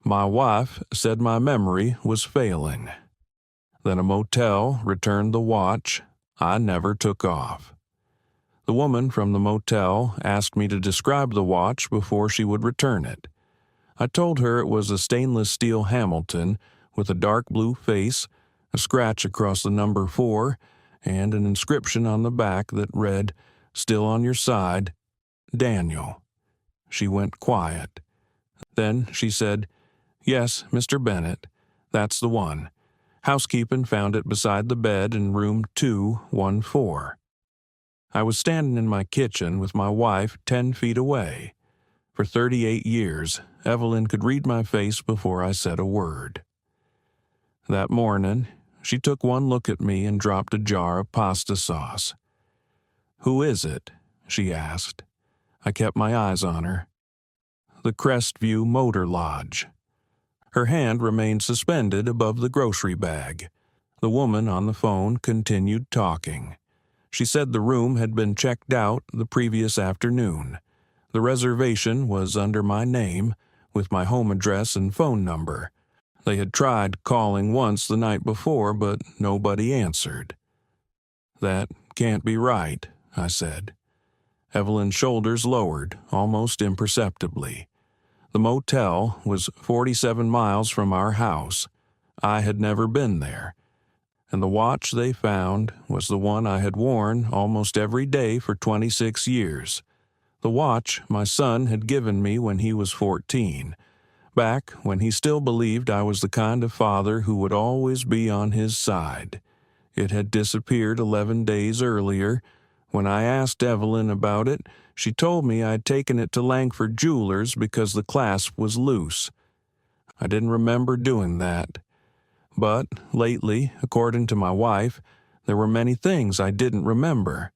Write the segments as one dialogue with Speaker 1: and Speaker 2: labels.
Speaker 1: My wife said my memory was failing. Then a motel returned the watch I never took off. The woman from the motel asked me to describe the watch before she would return it. I told her it was a stainless steel Hamilton with a dark blue face, a scratch across the number 4, and an inscription on the back that read, "Still on your side, Daniel." She went quiet. Then she said, "Yes, Mr. Bennett, that's the one. Housekeeping found it beside the bed in room 214. I was standing in my kitchen with my wife 10 feet away. For 38 years, Evelyn could read my face before I said a word. That morning, she took one look at me and dropped a jar of pasta sauce. "Who is it?" she asked. I kept my eyes on her. "The Crestview Motor Lodge." Her hand remained suspended above the grocery bag. The woman on the phone continued talking. She said the room had been checked out the previous afternoon. The reservation was under my name, with my home address and phone number. They had tried calling once the night before, but nobody answered. "That can't be right," I said. Evelyn's shoulders lowered, almost imperceptibly. The motel was 47 miles from our house. I had never been there. And the watch they found was the one I had worn almost every day for 26 years. The watch my son had given me when he was 14, back when he still believed I was the kind of father who would always be on his side. It had disappeared 11 days earlier. When I asked Evelyn about it, she told me I had taken it to Langford Jewelers because the clasp was loose. I didn't remember doing that. But lately, according to my wife, there were many things I didn't remember.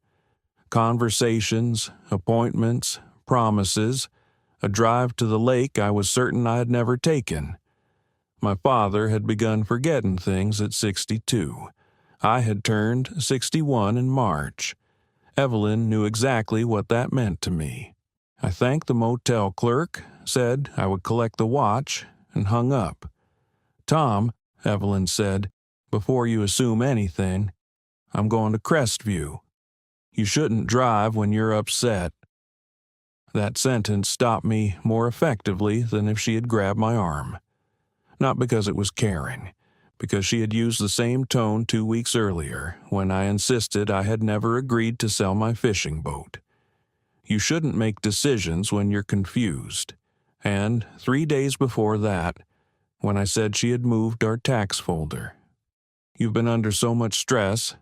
Speaker 1: Conversations, appointments, promises, a drive to the lake I was certain I had never taken. My father had begun forgetting things at 62. I had turned 61 in March. Evelyn knew exactly what that meant to me. I thanked the motel clerk, said I would collect the watch, and hung up. "Tom," Evelyn said, "before you assume anything, I'm going to Crestview. You shouldn't drive when you're upset." That sentence stopped me more effectively than if she had grabbed my arm. Not because it was caring, because she had used the same tone 2 weeks earlier when I insisted I had never agreed to sell my fishing boat. You shouldn't make decisions when you're confused. And 3 days before that, when I said she had moved our tax folder. You've been under so much stress.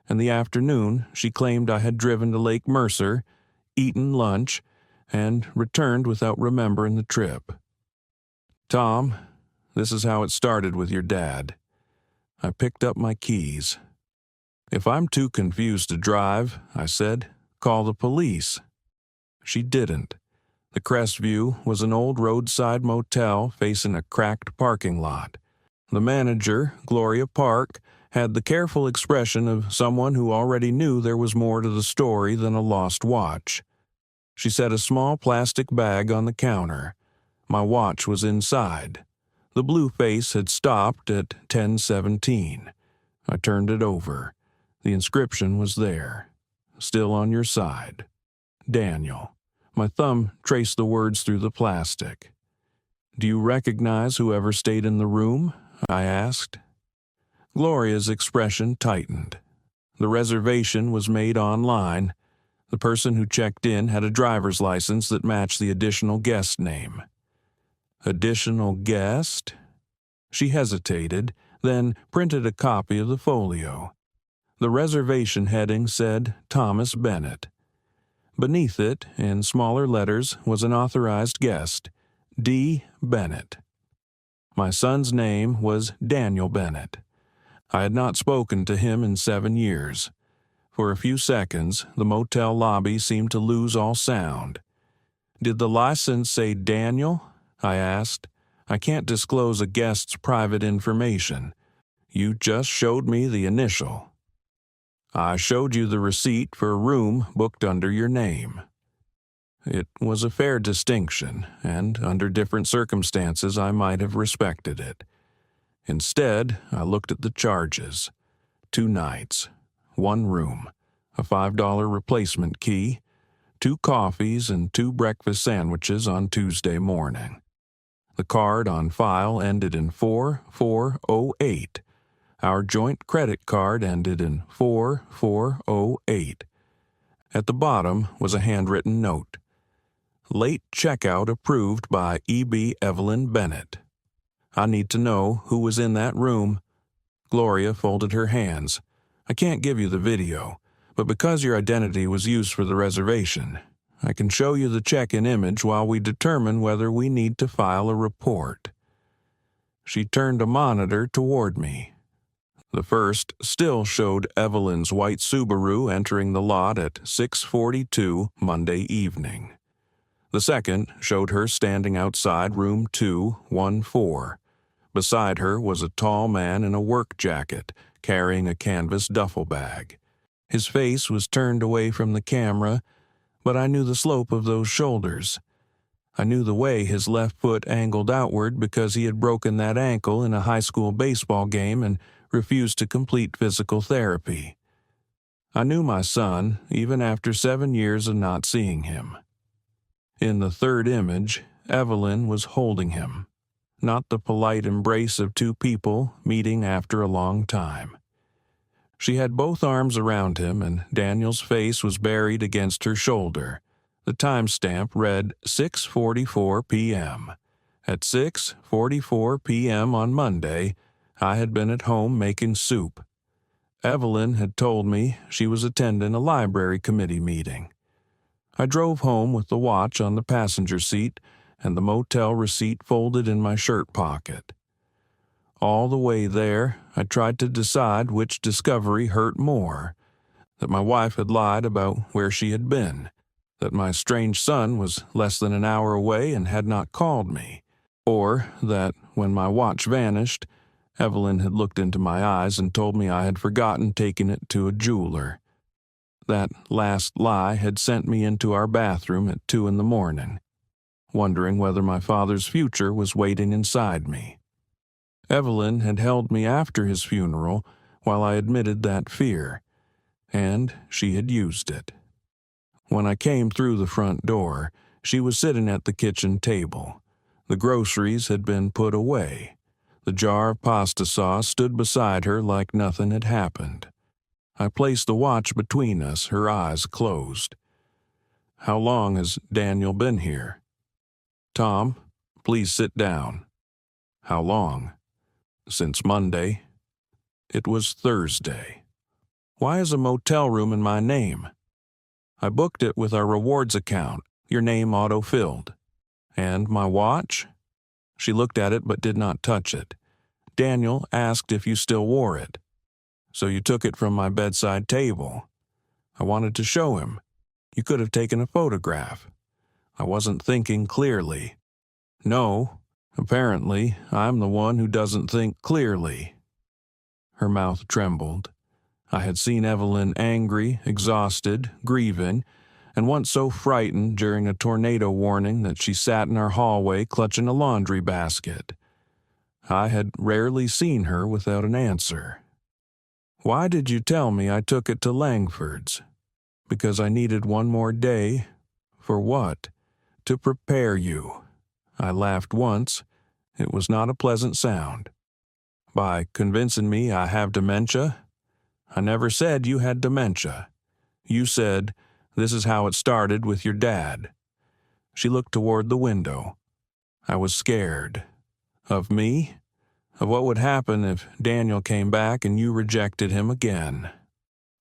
Speaker 1: In the afternoon, she claimed I had driven to Lake Mercer, eaten lunch, and returned without remembering the trip. "Tom, this is how it started with your dad." I picked up my keys. "If I'm too confused to drive," I said, "call the police." She didn't. The Crestview was an old roadside motel facing a cracked parking lot. The manager, Gloria Park, had the careful expression of someone who already knew there was more to the story than a lost watch. She set a small plastic bag on the counter. My watch was inside. The blue face had stopped at 10:17. I turned it over. The inscription was there. "Still on your side, Daniel." My thumb traced the words through the plastic. "Do you recognize whoever stayed in the room?" I asked. Gloria's expression tightened. The reservation was made online. The person who checked in had a driver's license that matched the additional guest name. "Additional guest?" She hesitated, then printed a copy of the folio. The reservation heading said Thomas Bennett. Beneath it, in smaller letters, was an authorized guest, D. Bennett. My son's name was Daniel Bennett. I had not spoken to him in 7 years. For a few seconds, the motel lobby seemed to lose all sound. "Did the license say Daniel?" I asked. "I can't disclose a guest's private information. You just showed me the initial." "I showed you the receipt for a room booked under your name." It was a fair distinction, and under different circumstances I might have respected it. Instead, I looked at the charges. 2 nights, 1 room, a $5 replacement key, 2 coffees and 2 breakfast sandwiches on Tuesday morning. The card on file ended in 4408. Our joint credit card ended in 4408. At the bottom was a handwritten note. Late checkout approved by E.B. Evelyn Bennett. I need to know who was in that room. Gloria folded her hands. I can't give you the video, but because your identity was used for the reservation, I can show you the check-in image while we determine whether we need to file a report. She turned a monitor toward me. The first still showed Evelyn's white Subaru entering the lot at 6:42 Monday evening. The second showed her standing outside room 214. Beside her was a tall man in a work jacket, carrying a canvas duffel bag. His face was turned away from the camera, but I knew the slope of those shoulders. I knew the way his left foot angled outward because he had broken that ankle in a high school baseball game and refused to complete physical therapy. I knew my son, even after 7 years of not seeing him. In the third image, Evelyn was holding him, not the polite embrace of 2 people meeting after a long time. She had both arms around him, and Daniel's face was buried against her shoulder. The timestamp read 6:44 p.m. At 6:44 p.m. on Monday, I had been at home making soup. Evelyn had told me she was attending a library committee meeting. I drove home with the watch on the passenger seat and the motel receipt folded in my shirt pocket. All the way there, I tried to decide which discovery hurt more: that my wife had lied about where she had been, that my strange son was less than an hour away and had not called me, or that, when my watch vanished, Evelyn had looked into my eyes and told me I had forgotten taking it to a jeweler. That last lie had sent me into our bathroom at 2 a.m, wondering whether my father's future was waiting inside me. Evelyn had held me after his funeral while I admitted that fear, and she had used it. When I came through the front door, she was sitting at the kitchen table. The groceries had been put away. The jar of pasta sauce stood beside her like nothing had happened. I placed the watch between us, her eyes closed. "How long has Daniel been here?" "Tom, please sit down." "How long?" "Since Monday." It was Thursday. "Why is a motel room in my name?" "I booked it with our rewards account, your name auto-filled." "And my watch?" She looked at it but did not touch it. "Daniel asked if you still wore it." "So you took it from my bedside table." "I wanted to show him. You could have taken a photograph." "I wasn't thinking clearly." "No, apparently I'm the one who doesn't think clearly." Her mouth trembled. I had seen Evelyn angry, exhausted, grieving, and once so frightened during a tornado warning that she sat in our hallway clutching a laundry basket. I had rarely seen her without an answer. "Why did you tell me I took it to Langford's?" "Because I needed one more day." "For what?" "To prepare you." I laughed once. It was not a pleasant sound. "By convincing me I have dementia?" "I never said you had dementia. You said, 'This is how it started with your dad.'" She looked toward the window. I was scared. Of me? Of what would happen if Daniel came back and you rejected him again?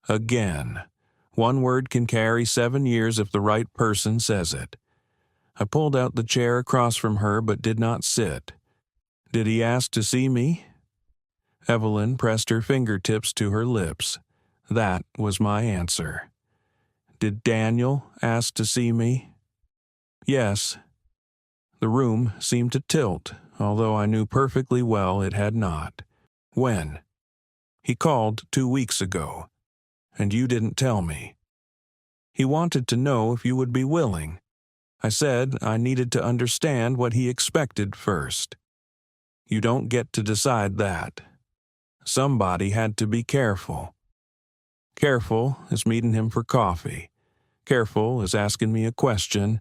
Speaker 1: Again. One word can carry 7 years if the right person says it. I pulled out the chair across from her but did not sit. "Did he ask to see me?" Evelyn pressed her fingertips to her lips. That was my answer. "Did Daniel ask to see me?" "Yes." The room seemed to tilt, although I knew perfectly well it had not. "When?" "He called 2 weeks ago. And you didn't tell me." "He wanted to know if you would be willing." I said I needed to understand what he expected first. You don't get to decide that. Somebody had to be careful. Careful as meeting him for coffee. Careful as asking me a question.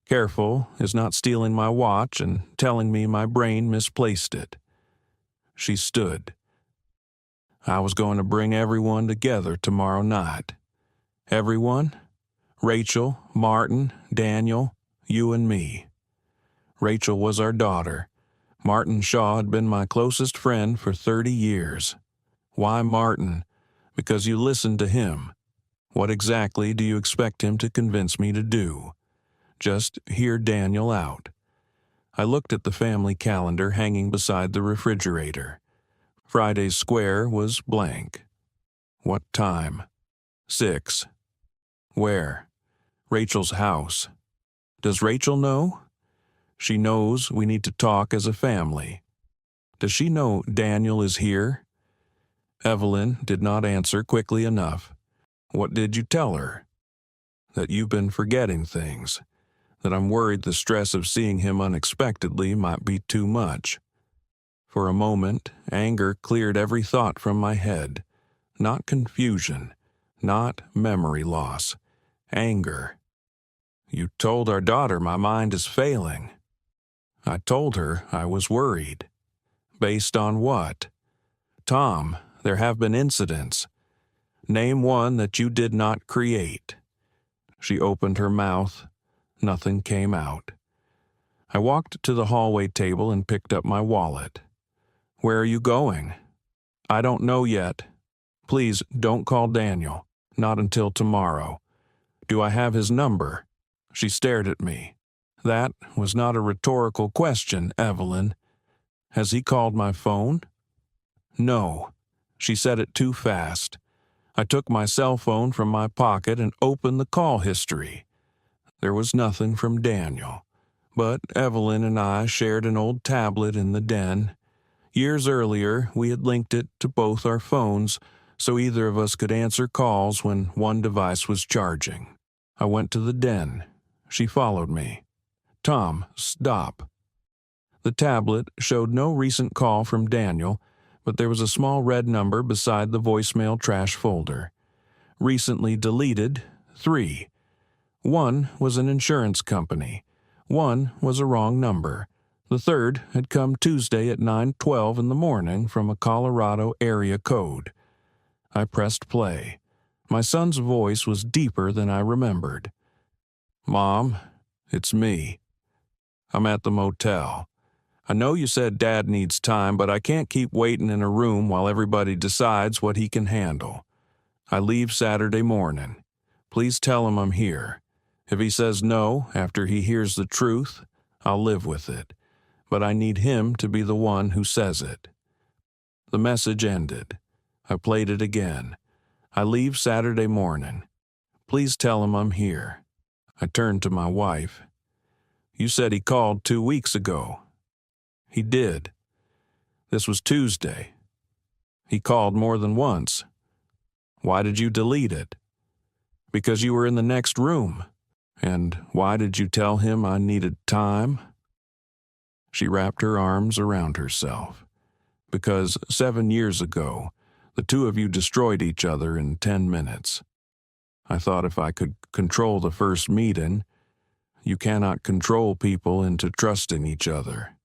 Speaker 1: Careful as not stealing my watch and telling me my brain misplaced it. She stood. I was going to bring everyone together tomorrow night. Everyone? Rachel, Martin, Daniel, you and me. Rachel was our daughter. Martin Shaw had been my closest friend for 30 years. Why Martin? Because you listened to him. What exactly do you expect him to convince me to do? Just hear Daniel out. I looked at the family calendar hanging beside the refrigerator. Friday's square was blank. What time? 6. Where? Rachel's house. Does Rachel know? She knows we need to talk as a family. Does she know Daniel is here? Evelyn did not answer quickly enough. What did you tell her? That you've been forgetting things. That I'm worried the stress of seeing him unexpectedly might be too much. For a moment, anger cleared every thought from my head. Not confusion, not memory loss. Anger. You told our daughter my mind is failing. I told her I was worried. Based on what? Tom, there have been incidents. Name one that you did not create. She opened her mouth. Nothing came out. I walked to the hallway table and picked up my wallet. Where are you going? I don't know yet. Please don't call Daniel. Not until tomorrow. Do I have his number? She stared at me. That was not a rhetorical question, Evelyn. Has he called my phone? No. She said it too fast. I took my cell phone from my pocket and opened the call history. There was nothing from Daniel. But Evelyn and I shared an old tablet in the den. Years earlier, we had linked it to both our phones, so either of us could answer calls when one device was charging. I went to the den. She followed me. Tom, stop. The tablet showed no recent call from Daniel, but there was a small red number beside the voicemail trash folder. Recently deleted, 3. One was an insurance company. One was a wrong number. The third had come Tuesday at 9:12 in the morning from a Colorado area code. I pressed play. My son's voice was deeper than I remembered. Mom, it's me. I'm at the motel. I know you said Dad needs time, but I can't keep waiting in a room while everybody decides what he can handle. I leave Saturday morning. Please tell him I'm here. If he says no after he hears the truth, I'll live with it. But I need him to be the one who says it. The message ended. I played it again. I leave Saturday morning. Please tell him I'm here. I turned to my wife. You said he called 2 weeks ago. He did. This was Tuesday. He called more than once. Why did you delete it? Because you were in the next room. And why did you tell him I needed time? She wrapped her arms around herself. Because 7 years ago, the two of you destroyed each other in 10 minutes. I thought if I could control the first meeting, you cannot control people into trusting each other.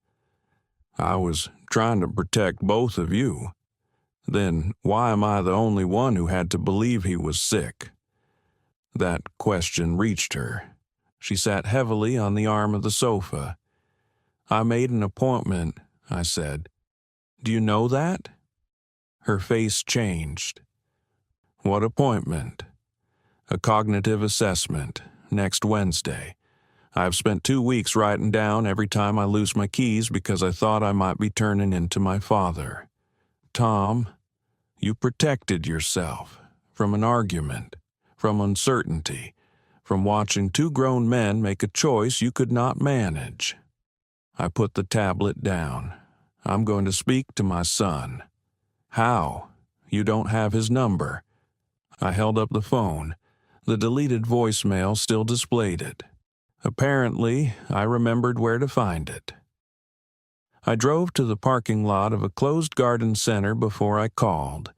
Speaker 1: I was trying to protect both of you. Then why am I the only one who had to believe he was sick? That question reached her. She sat heavily on the arm of the sofa. I made an appointment, I said. Do you know that? Her face changed. What appointment? A cognitive assessment, next Wednesday. I've spent 2 weeks writing down every time I lose my keys because I thought I might be turning into my father. Tom, you protected yourself from an argument, from uncertainty, from watching 2 grown men make a choice you could not manage. I put the tablet down. I'm going to speak to my son. How? You don't have his number. I held up the phone. The deleted voicemail still displayed it. Apparently, I remembered where to find it. I drove to the parking lot of a closed garden center before I called.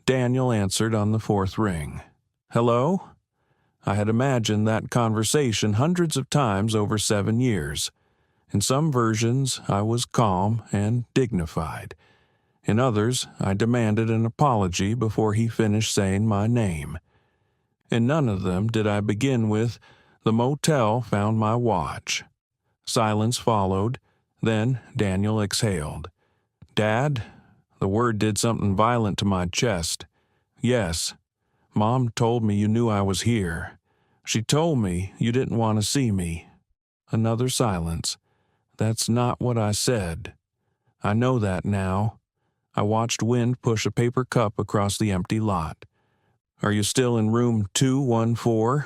Speaker 1: Daniel answered on the fourth ring. Hello? I had imagined that conversation hundreds of times over 7 years. In some versions, I was calm and dignified. In others, I demanded an apology before he finished saying my name. In none of them did I begin with, "The motel found my watch." Silence followed. Then Daniel exhaled. "Dad?" The word did something violent to my chest. "Yes. Mom told me you knew I was here. She told me you didn't want to see me." Another silence. "That's not what I said." "I know that now." I watched wind push a paper cup across the empty lot. "Are you still in room 214?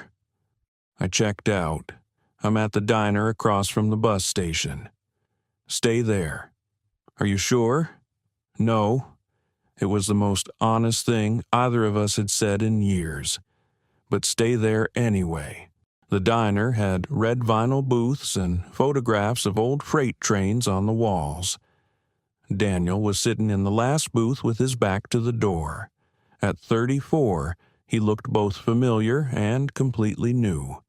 Speaker 1: I checked out. "I'm at the diner across from the bus station." "Stay there." "Are you sure?" "No." It was the most honest thing either of us had said in years. But stay there anyway. The diner had red vinyl booths and photographs of old freight trains on the walls. Daniel was sitting in the last booth with his back to the door. At 34, he looked both familiar and completely new.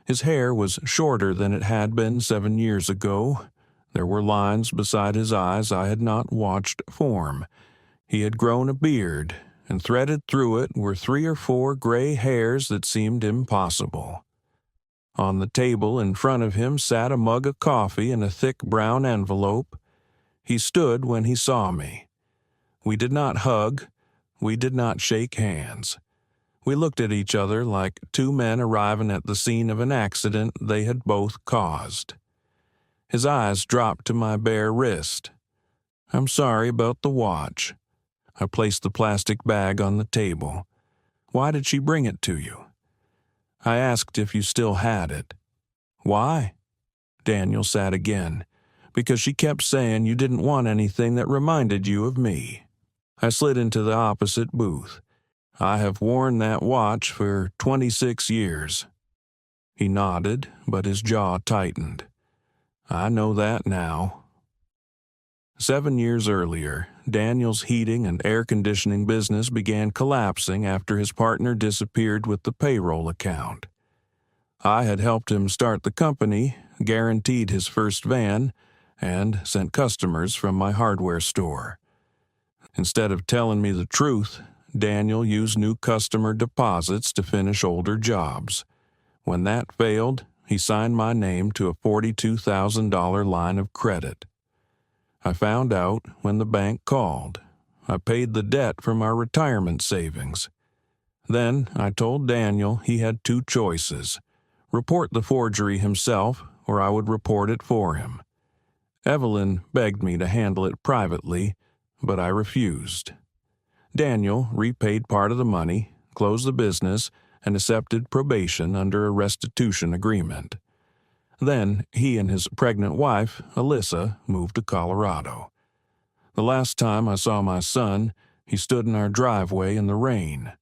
Speaker 1: His hair was shorter than it had been 7 years ago. There were lines beside his eyes I had not watched form. He had grown a beard, and threaded through it were 3 or 4 gray hairs that seemed impossible. On the table in front of him sat a mug of coffee in a thick brown envelope. He stood when he saw me. We did not hug. We did not shake hands. We looked at each other like two men arriving at the scene of an accident they had both caused. His eyes dropped to my bare wrist. "I'm sorry about the watch." I placed the plastic bag on the table. "Why did she bring it to you?" "I asked if you still had it." "Why?" Daniel sat again. "Because she kept saying you didn't want anything that reminded you of me." I slid into the opposite booth. "I have worn that watch for 26 years. He nodded, but his jaw tightened. "I know that now." 7 years earlier, Daniel's heating and air conditioning business began collapsing after his partner disappeared with the payroll account. I had helped him start the company, guaranteed his first van, and sent customers from my hardware store. Instead of telling me the truth, Daniel used new customer deposits to finish older jobs. When that failed, he signed my name to a $42,000 line of credit. I found out when the bank called. I paid the debt from our retirement savings. Then I told Daniel he had 2 choices: report the forgery himself, or I would report it for him. Evelyn begged me to handle it privately, but I refused. Daniel repaid part of the money, closed the business, and accepted probation under a restitution agreement. Then he and his pregnant wife, Alyssa, moved to Colorado. The last time I saw my son, he stood in our driveway in the rain.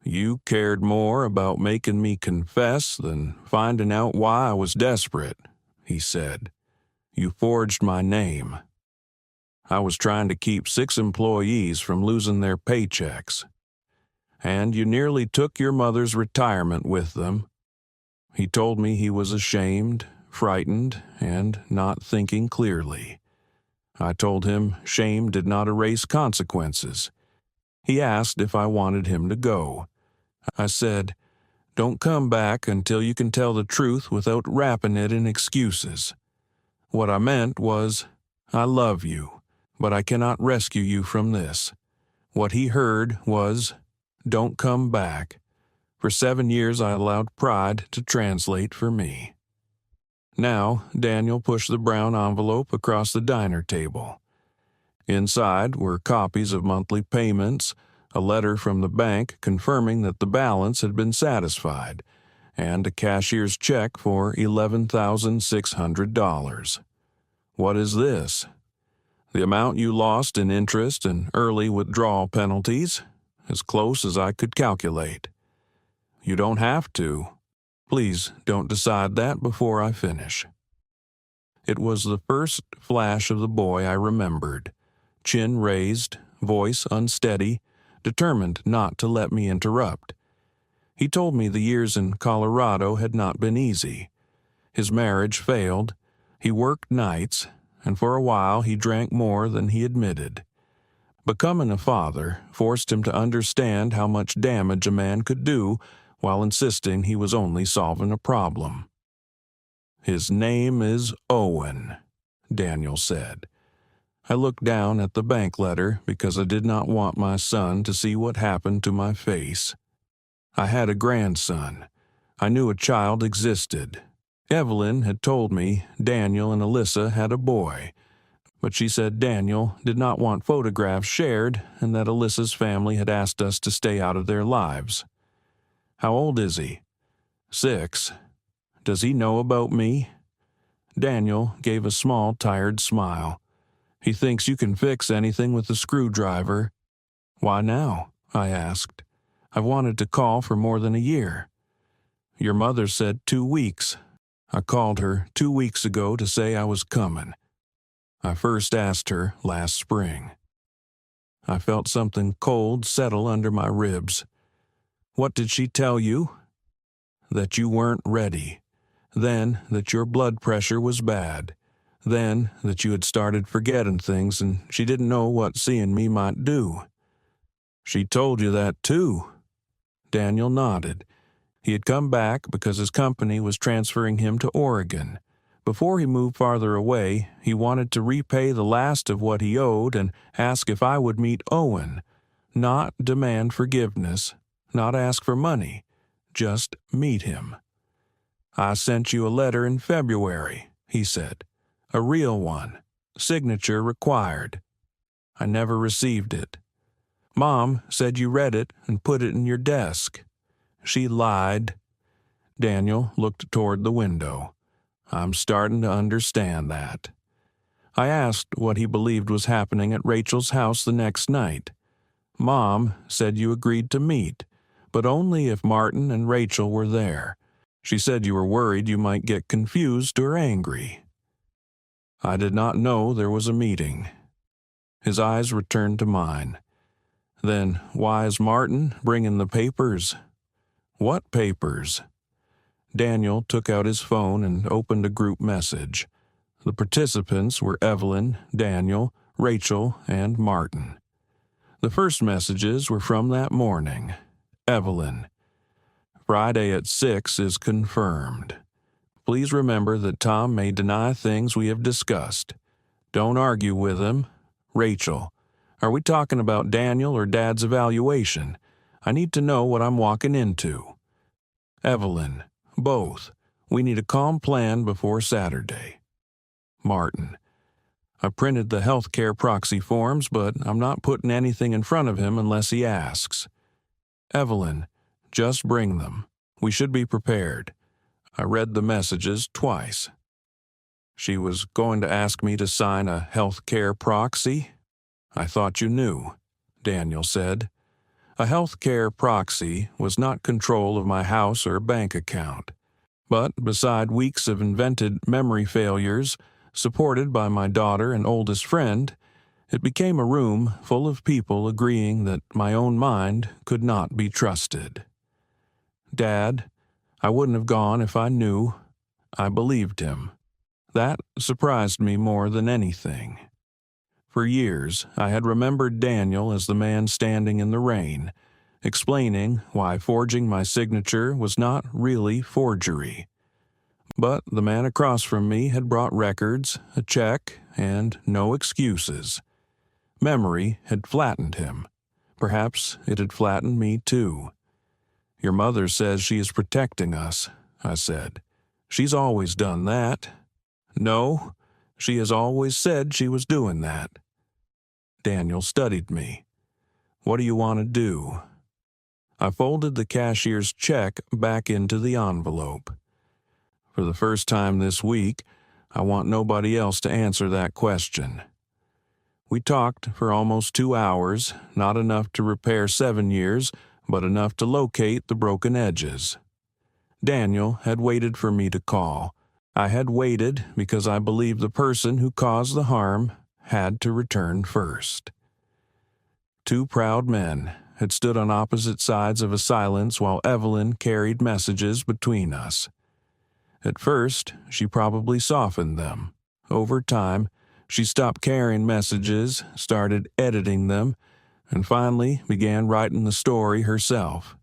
Speaker 1: "You cared more about making me confess than finding out why I was desperate," he said. "You forged my name. I was trying to keep 6 employees from losing their paychecks. And you nearly took your mother's retirement with them." He told me he was ashamed, frightened, and not thinking clearly. I told him shame did not erase consequences. He asked if I wanted him to go. I said, "Don't come back until you can tell the truth without wrapping it in excuses." What I meant was, "I love you, but I cannot rescue you from this." What he heard was, "Don't come back." For 7 years I allowed pride to translate for me. Now, Daniel pushed the brown envelope across the diner table. Inside were copies of monthly payments, a letter from the bank confirming that the balance had been satisfied, and a cashier's check for $11,600. "What is this?" "The amount you lost in interest and early withdrawal penalties, as close as I could calculate." "You don't have to." Please don't decide that before I finish. It was the first flash of the boy I remembered, chin raised, voice unsteady, determined not to let me interrupt. He told me the years in Colorado had not been easy. His marriage failed, he worked nights, and for a while he drank more than he admitted. Becoming a father forced him to understand how much damage a man could do while insisting he was only solving a problem. "His name is Owen," Daniel said. I looked down at the bank letter because I did not want my son to see what happened to my face. I had a grandson. I knew a child existed. Evelyn had told me Daniel and Alyssa had a boy, but she said Daniel did not want photographs shared and that Alyssa's family had asked us to stay out of their lives. "How old is he?" "6. Does he know about me?" Daniel gave a small, tired smile. "He thinks you can fix anything with a screwdriver." "Why now?" I asked. "I've wanted to call for more than a year." "Your mother said 2 weeks. I called her 2 weeks ago to say I was coming. I first asked her last spring." I felt something cold settle under my ribs. "What did she tell you?" "That you weren't ready. Then that your blood pressure was bad. Then that you had started forgetting things and she didn't know what seeing me might do." "She told you that too?" Daniel nodded. He had come back because his company was transferring him to Oregon. Before he moved farther away, he wanted to repay the last of what he owed and ask if I would meet Owen. Not demand forgiveness, not ask for money, just meet him. "I sent you a letter in February," he said. "A real one. Signature required." "I never received it." "Mom said you read it and put it in your desk." "She lied." Daniel looked toward the window. "I'm starting to understand that." I asked what he believed was happening at Rachel's house the next night. "Mom said you agreed to meet, but only if Martin and Rachel were there. She said you were worried you might get confused or angry." I did not know there was a meeting. His eyes returned to mine. "Then why is Martin bringing the papers?" "What papers?" Daniel took out his phone and opened a group message. The participants were Evelyn, Daniel, Rachel, and Martin. The first messages were from that morning. Evelyn: "Friday at 6 is confirmed. Please remember that Tom may deny things we have discussed. Don't argue with him." Rachel: "Are we talking about Daniel or Dad's evaluation? I need to know what I'm walking into." Evelyn: "Both. We need a calm plan before Saturday." Martin: "I printed the healthcare proxy forms, but I'm not putting anything in front of him unless he asks." Evelyn: "Just bring them. We should be prepared." I read the messages twice. "She was going to ask me to sign a healthcare proxy?" "I thought you knew," Daniel said. A healthcare proxy was not control of my house or bank account. But beside weeks of invented memory failures, supported by my daughter and oldest friend, it became a room full of people agreeing that my own mind could not be trusted. "Dad, I wouldn't have gone if I knew." I believed him. That surprised me more than anything. For years, I had remembered Daniel as the man standing in the rain, explaining why forging my signature was not really forgery. But the man across from me had brought records, a check, and no excuses. Memory had flattened him. Perhaps it had flattened me too. "Your mother says she is protecting us," I said. "She's always done that." "No, she has always said she was doing that." Daniel studied me. "What do you want to do?" I folded the cashier's check back into the envelope. "For the first time this week, I want nobody else to answer that question." We talked for almost 2 hours, not enough to repair 7 years, but enough to locate the broken edges. Daniel had waited for me to call. I had waited because I believed the person who caused the harm had to return first. Two proud men had stood on opposite sides of a silence while Evelyn carried messages between us. At first, she probably softened them. Over time, she stopped carrying messages, started editing them, and finally began writing the story herself.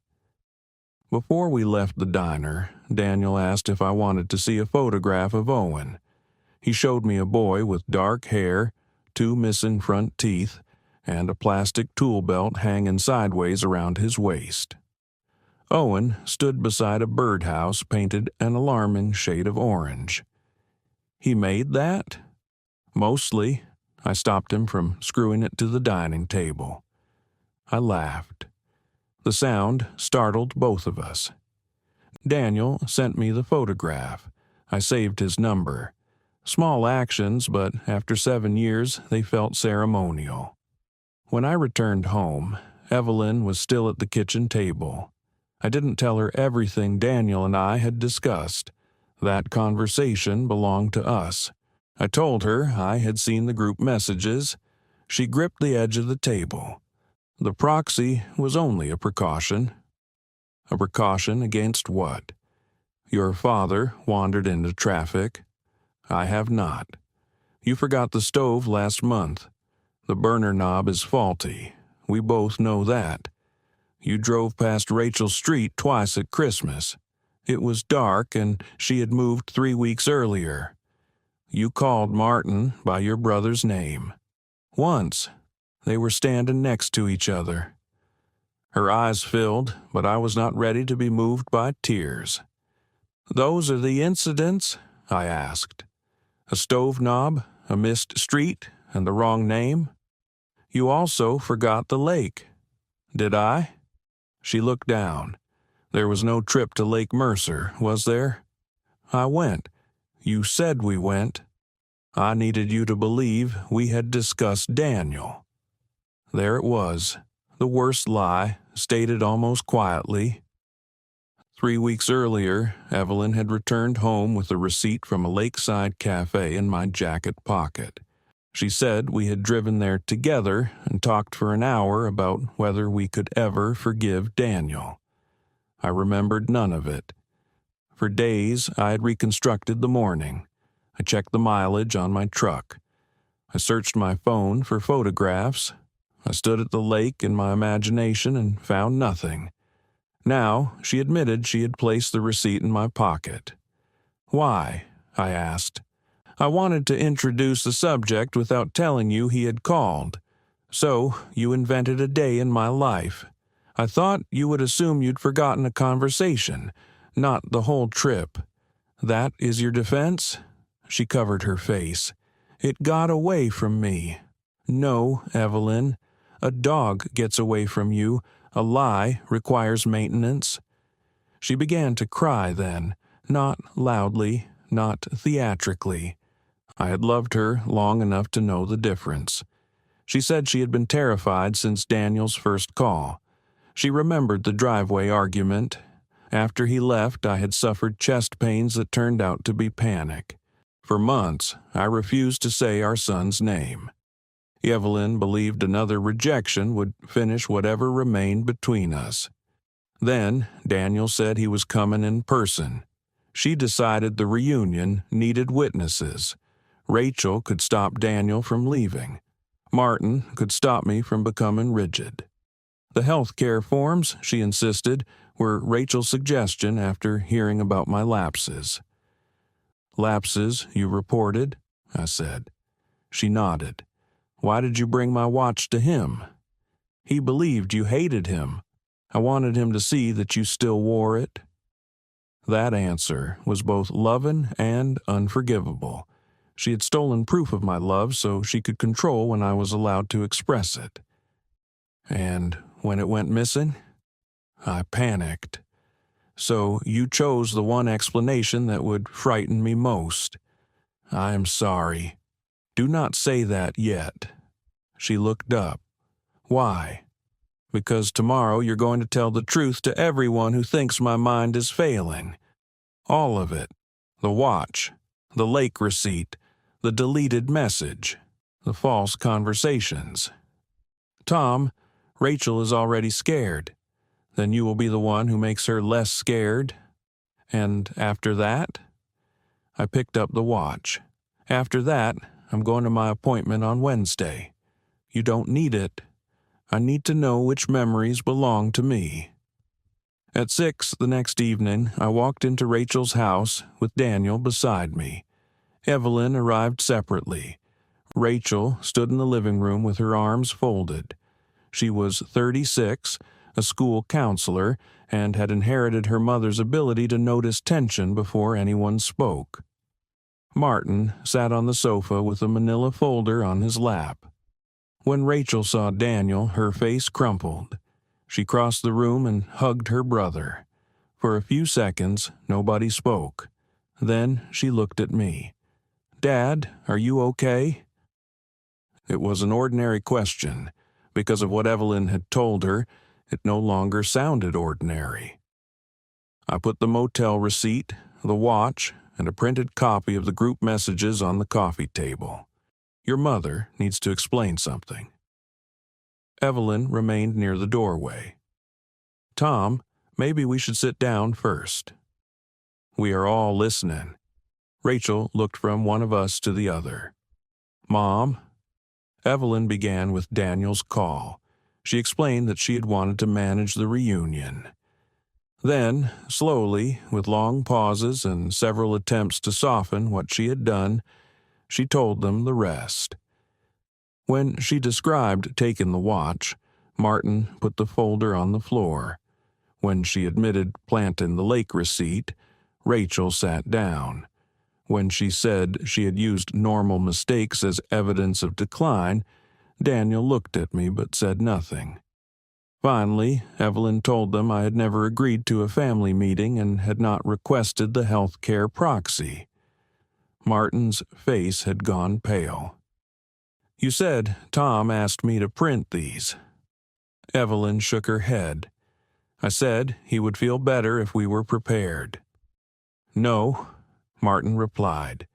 Speaker 1: Before we left the diner, Daniel asked if I wanted to see a photograph of Owen. He showed me a boy with dark hair, 2 missing front teeth, and a plastic tool belt hanging sideways around his waist. Owen stood beside a birdhouse painted an alarming shade of orange. He made that? Mostly. I stopped him from screwing it to the dining table. I laughed. The sound startled both of us. Daniel sent me the photograph. I saved his number. Small actions, but after 7 years, they felt ceremonial. When I returned home, Evelyn was still at the kitchen table. I didn't tell her everything Daniel and I had discussed. That conversation belonged to us. I told her I had seen the group messages. She gripped the edge of the table. The proxy was only a precaution. A precaution against what? Your father wandered into traffic. I have not. You forgot the stove last month. The burner knob is faulty. We both know that. You drove past Rachel Street twice at Christmas. It was dark and she had moved 3 weeks earlier. You called Martin by your brother's name. Once. They were standing next to each other. Her eyes filled, but I was not ready to be moved by tears. Those are the incidents? I asked. A stove knob, a missed street, and the wrong name? You also forgot the lake. Did I? She looked down. There was no trip to Lake Mercer, was there? I went. You said we went. I needed you to believe we had discussed Daniel. There it was, the worst lie, stated almost quietly. 3 weeks earlier, Evelyn had returned home with a receipt from a lakeside cafe in my jacket pocket. She said we had driven there together and talked for an hour about whether we could ever forgive Daniel. I remembered none of it. For days, I had reconstructed the morning. I checked the mileage on my truck. I searched my phone for photographs. I stood at the lake in my imagination and found nothing. Now, she admitted she had placed the receipt in my pocket. Why? I asked. I wanted to introduce the subject without telling you he had called. So, you invented a day in my life. I thought you would assume you'd forgotten a conversation, not the whole trip. That is your defense? She covered her face. It got away from me. No, Evelyn. A dog gets away from you. A lie requires maintenance. She began to cry then, not loudly, not theatrically. I had loved her long enough to know the difference. She said she had been terrified since Daniel's first call. She remembered the driveway argument. After he left, I had suffered chest pains that turned out to be panic. For months, I refused to say our son's name. Evelyn believed another rejection would finish whatever remained between us. Then, Daniel said he was coming in person. She decided the reunion needed witnesses. Rachel could stop Daniel from leaving. Martin could stop me from becoming rigid. The health care forms, she insisted, were Rachel's suggestion after hearing about my lapses. Lapses, you reported? I said. She nodded. Why did you bring my watch to him? He believed you hated him. I wanted him to see that you still wore it. That answer was both loving and unforgivable. She had stolen proof of my love so she could control when I was allowed to express it. And when it went missing, I panicked. So you chose the one explanation that would frighten me most. I am sorry. Do not say that yet. She looked up. Why? Because tomorrow you're going to tell the truth to everyone who thinks my mind is failing. All of it. The watch, the lake receipt, the deleted message, the false conversations. Tom, Rachel is already scared. Then you will be the one who makes her less scared. And after that? I picked up the watch. After that, I'm going to my appointment on Wednesday. You don't need it. I need to know which memories belong to me. At 6 the next evening, I walked into Rachel's house with Daniel beside me. Evelyn arrived separately. Rachel stood in the living room with her arms folded. She was 36, a school counselor, and had inherited her mother's ability to notice tension before anyone spoke. Martin sat on the sofa with a manila folder on his lap. When Rachel saw Daniel, her face crumpled. She crossed the room and hugged her brother. For a few seconds, nobody spoke. Then she looked at me. "Dad, are you okay?" It was an ordinary question. Because of what Evelyn had told her, it no longer sounded ordinary. I put the motel receipt, the watch, and a printed copy of the group messages on the coffee table. Your mother needs to explain something. Evelyn remained near the doorway. Tom, maybe we should sit down first. We are all listening. Rachel looked from one of us to the other. Mom? Evelyn began with Daniel's call. She explained that she had wanted to manage the reunion. Then, slowly, with long pauses and several attempts to soften what she had done, she told them the rest. When she described taking the watch, Martin put the folder on the floor. When she admitted planting the lake receipt, Rachel sat down. When she said she had used normal mistakes as evidence of decline, Daniel looked at me but said nothing. Finally, Evelyn told them I had never agreed to a family meeting and had not requested the health care proxy. Martin's face had gone pale. You said Tom asked me to print these. Evelyn shook her head. I said he would feel better if we were prepared. No, Martin replied.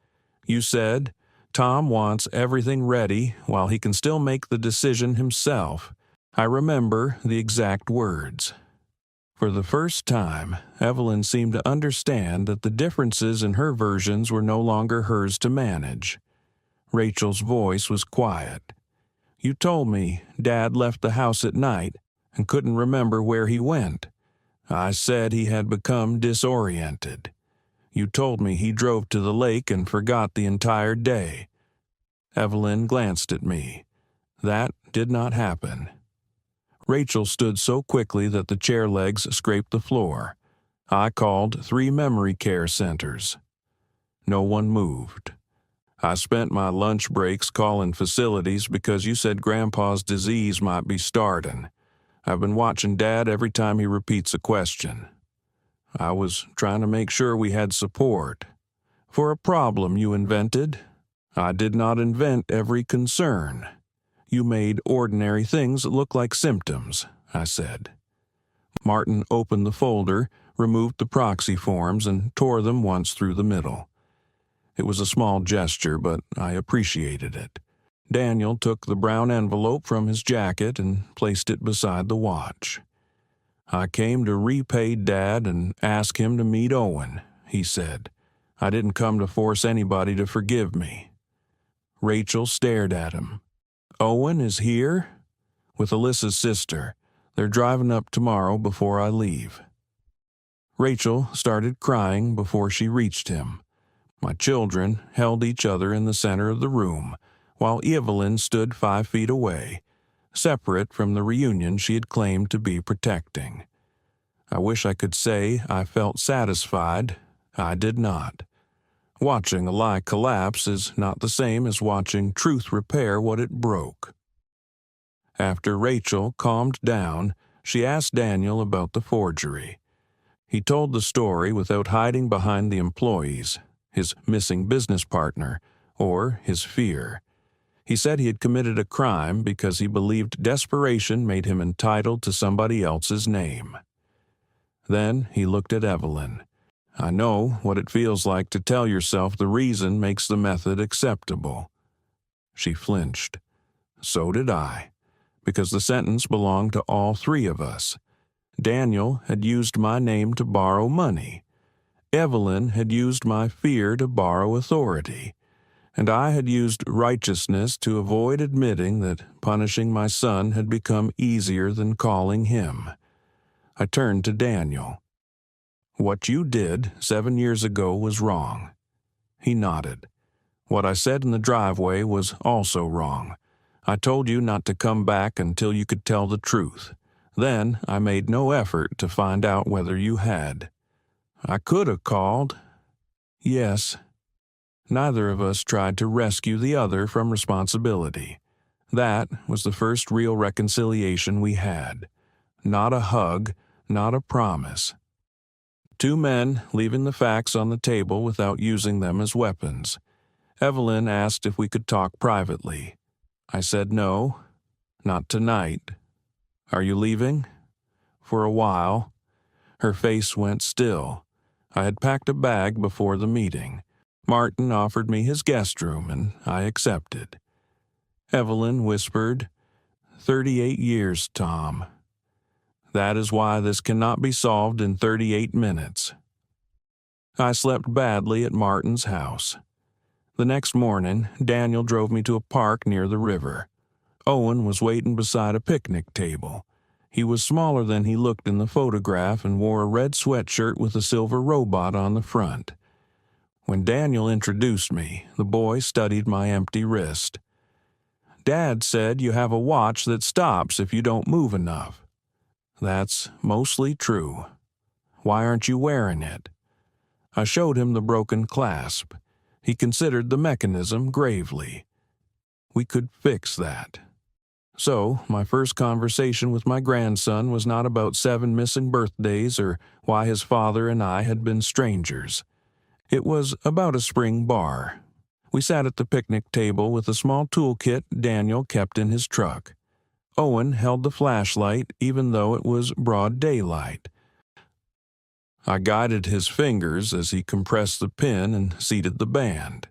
Speaker 1: You said Tom wants everything ready while he can still make the decision himself. I remember the exact words. For the first time, Evelyn seemed to understand that the differences in her versions were no longer hers to manage. Rachel's voice was quiet. You told me Dad left the house at night and couldn't remember where he went. I said he had become disoriented. You told me he drove to the lake and forgot the entire day. Evelyn glanced at me. That did not happen. Rachel stood so quickly that the chair legs scraped the floor. I called 3 memory care centers. No one moved. I spent my lunch breaks calling facilities because you said Grandpa's disease might be starting. I've been watching Dad every time he repeats a question. I was trying to make sure we had support. For a problem you invented, I did not invent every concern. You made ordinary things look like symptoms, I said. Martin opened the folder, removed the proxy forms, and tore them once through the middle. It was a small gesture, but I appreciated it. Daniel took the brown envelope from his jacket and placed it beside the watch. I came to repay Dad and ask him to meet Owen, he said. I didn't come to force anybody to forgive me. Rachel stared at him. Owen is here? With Alyssa's sister. They're driving up tomorrow before I leave. Rachel started crying before she reached him. My children held each other in the center of the room, while Evelyn stood 5 feet away, separate from the reunion she had claimed to be protecting. I wish I could say I felt satisfied. I did not. Watching a lie collapse is not the same as watching truth repair what it broke. After Rachel calmed down, she asked Daniel about the forgery. He told the story without hiding behind the employees, his missing business partner, or his fear. He said he had committed a crime because he believed desperation made him entitled to somebody else's name. Then he looked at Evelyn. I know what it feels like to tell yourself the reason makes the method acceptable." She flinched. So did I, because the sentence belonged to all three of us. Daniel had used my name to borrow money. Evelyn had used my fear to borrow authority. And I had used righteousness to avoid admitting that punishing my son had become easier than calling him. I turned to Daniel. "What you did 7 years ago was wrong." He nodded. "What I said in the driveway was also wrong. I told you not to come back until you could tell the truth. Then I made no effort to find out whether you had. I could have called." "Yes." Neither of us tried to rescue the other from responsibility. That was the first real reconciliation we had. Not a hug, not a promise. Two men leaving the facts on the table without using them as weapons. Evelyn asked if we could talk privately. I said no, not tonight. "Are you leaving?" "For a while." Her face went still. I had packed a bag before the meeting. Martin offered me his guest room, and I accepted. Evelyn whispered, 38 years, Tom. That is why this cannot be solved in 38 minutes. I slept badly at Martin's house. The next morning, Daniel drove me to a park near the river. Owen was waiting beside a picnic table. He was smaller than he looked in the photograph and wore a red sweatshirt with a silver robot on the front. When Daniel introduced me, the boy studied my empty wrist. "Dad said you have a watch that stops if you don't move enough." "That's mostly true. Why aren't you wearing it?" I showed him the broken clasp. He considered the mechanism gravely. We could fix that. So, my first conversation with my grandson was not about 7 missing birthdays or why his father and I had been strangers. It was about a spring bar. We sat at the picnic table with a small toolkit Daniel kept in his truck. Owen held the flashlight even though it was broad daylight. I guided his fingers as he compressed the pin and seated the band.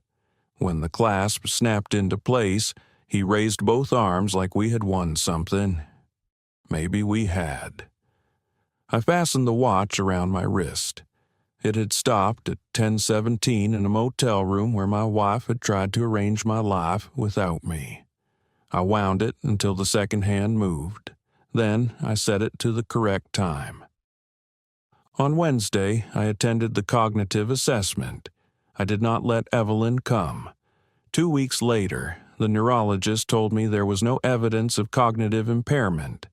Speaker 1: When the clasp snapped into place, he raised both arms like we had won something. Maybe we had. I fastened the watch around my wrist. It had stopped at 10:17 in a motel room where my wife had tried to arrange my life without me. I wound it until the second hand moved. Then I set it to the correct time. On Wednesday, I attended the cognitive assessment. I did not let Evelyn come. 2 weeks later, the neurologist told me there was no evidence of cognitive impairment.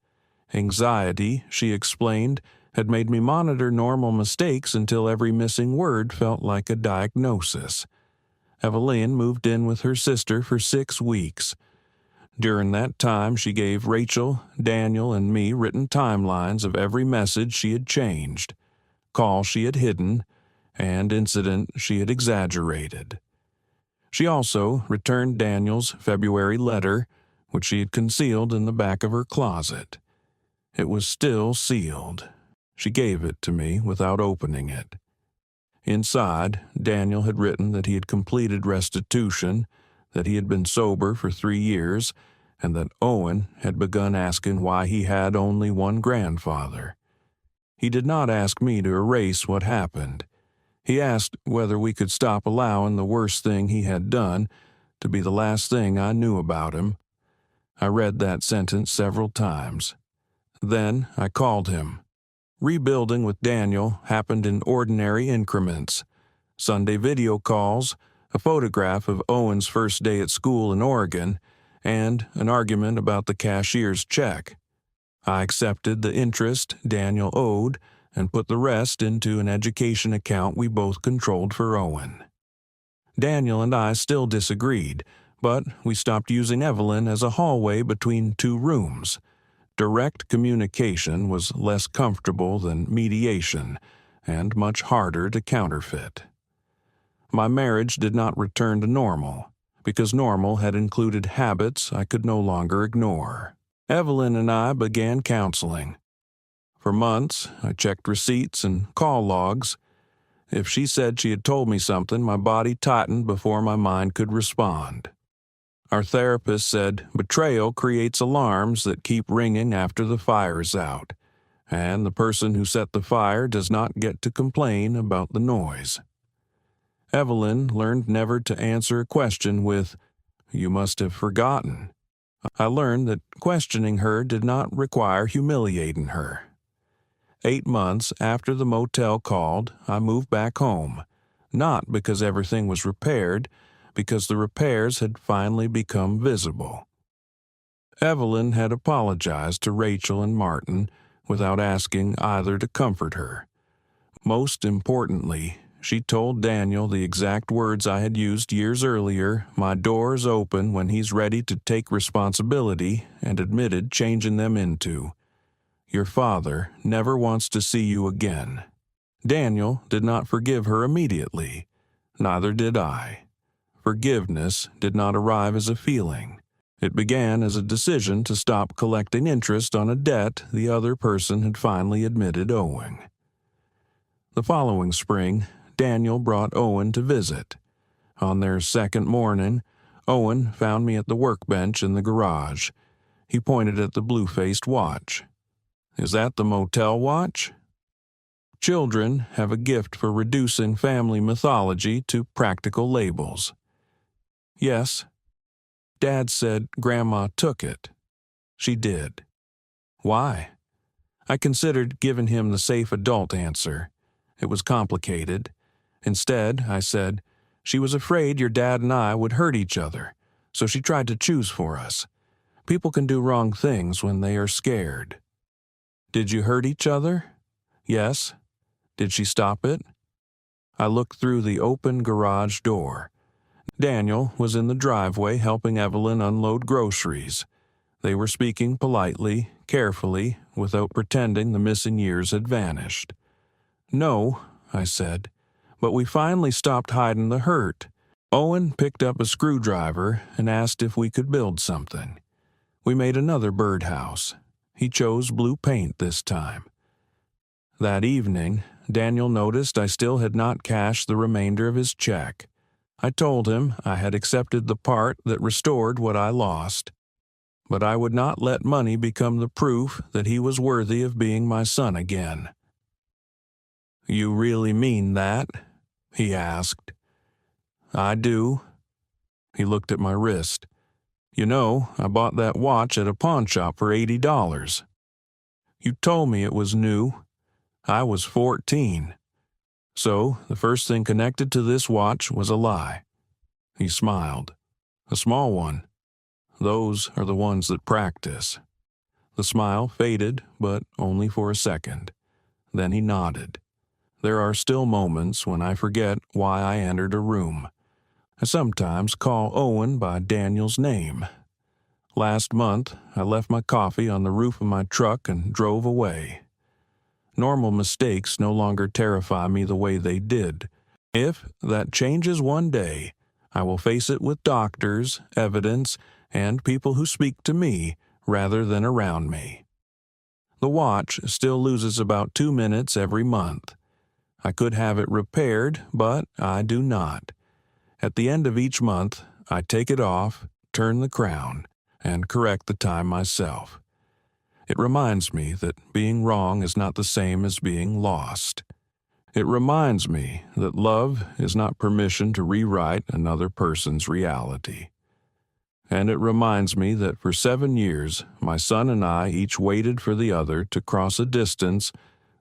Speaker 1: Anxiety, she explained, had made me monitor normal mistakes until every missing word felt like a diagnosis. Evelyn moved in with her sister for 6 weeks. During that time, she gave Rachel, Daniel, and me written timelines of every message she had changed, call she had hidden, and incident she had exaggerated. She also returned Daniel's February letter, which she had concealed in the back of her closet. It was still sealed. She gave it to me without opening it. Inside, Daniel had written that he had completed restitution, that he had been sober for 3 years, and that Owen had begun asking why he had only one grandfather. He did not ask me to erase what happened. He asked whether we could stop allowing the worst thing he had done to be the last thing I knew about him. I read that sentence several times. Then I called him. Rebuilding with Daniel happened in ordinary increments. Sunday video calls, a photograph of Owen's first day at school in Oregon, and an argument about the cashier's check. I accepted the interest Daniel owed and put the rest into an education account we both controlled for Owen. Daniel and I still disagreed, but we stopped using Evelyn as a hallway between 2 rooms. Direct communication was less comfortable than mediation, and much harder to counterfeit. My marriage did not return to normal, because normal had included habits I could no longer ignore. Evelyn and I began counseling. For months, I checked receipts and call logs. If she said she had told me something, my body tightened before my mind could respond. Our therapist said betrayal creates alarms that keep ringing after the fire's out, and the person who set the fire does not get to complain about the noise. Evelyn learned never to answer a question with, "You must have forgotten." I learned that questioning her did not require humiliating her. 8 months after the motel called, I moved back home, not because everything was repaired, because the repairs had finally become visible. Evelyn had apologized to Rachel and Martin without asking either to comfort her. Most importantly, she told Daniel the exact words I had used years earlier: "My door's open when he's ready to take responsibility," and admitted changing them into, "Your father never wants to see you again." Daniel did not forgive her immediately. Neither did I. Forgiveness did not arrive as a feeling. It began as a decision to stop collecting interest on a debt the other person had finally admitted owing. The following spring, Daniel brought Owen to visit. On their second morning, Owen found me at the workbench in the garage. He pointed at the blue-faced watch. "Is that the motel watch?" Children have a gift for reducing family mythology to practical labels. "Yes." Dad said Grandma took it. She did. Why? I considered giving him the safe adult answer. It was complicated. Instead, I said, "She was afraid your dad and I would hurt each other, so she tried to choose for us. People can do wrong things when they are scared." "Did you hurt each other?" "Yes." "Did she stop it?" I looked through the open garage door. Daniel was in the driveway helping Evelyn unload groceries. They were speaking politely, carefully, without pretending the missing years had vanished. "No," I said, "but we finally stopped hiding the hurt." Owen picked up a screwdriver and asked if we could build something. We made another birdhouse. He chose blue paint this time. That evening, Daniel noticed I still had not cashed the remainder of his check. I told him I had accepted the part that restored what I lost, but I would not let money become the proof that he was worthy of being my son again. "You really mean that?" he asked. "I do." He looked at my wrist. "You know, I bought that watch at a pawn shop for $80. You told me it was new. I was 14. So the first thing connected to this watch was a lie." He smiled. "A small one. Those are the ones that practice." The smile faded, but only for a second. Then he nodded. There are still moments when I forget why I entered a room. I sometimes call Owen by Daniel's name. Last month, I left my coffee on the roof of my truck and drove away. Normal mistakes no longer terrify me the way they did. If that changes one day, I will face it with doctors, evidence, and people who speak to me rather than around me. The watch still loses about 2 minutes every month. I could have it repaired, but I do not. At the end of each month, I take it off, turn the crown, and correct the time myself. It reminds me that being wrong is not the same as being lost. It reminds me that love is not permission to rewrite another person's reality. And it reminds me that for 7 years, my son and I each waited for the other to cross a distance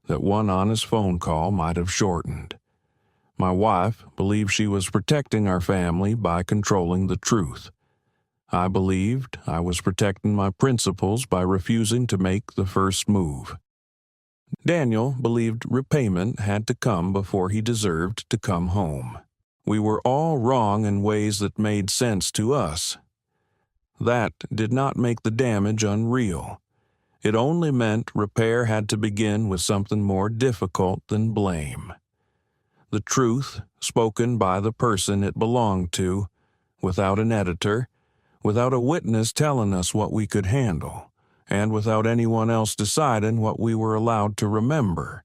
Speaker 1: that one honest phone call might have shortened. My wife believed she was protecting our family by controlling the truth. I believed I was protecting my principles by refusing to make the first move. Daniel believed repayment had to come before he deserved to come home. We were all wrong in ways that made sense to us. That did not make the damage unreal. It only meant repair had to begin with something more difficult than blame. The truth, spoken by the person it belonged to, without an editor, without a witness telling us what we could handle, and without anyone else deciding what we were allowed to remember.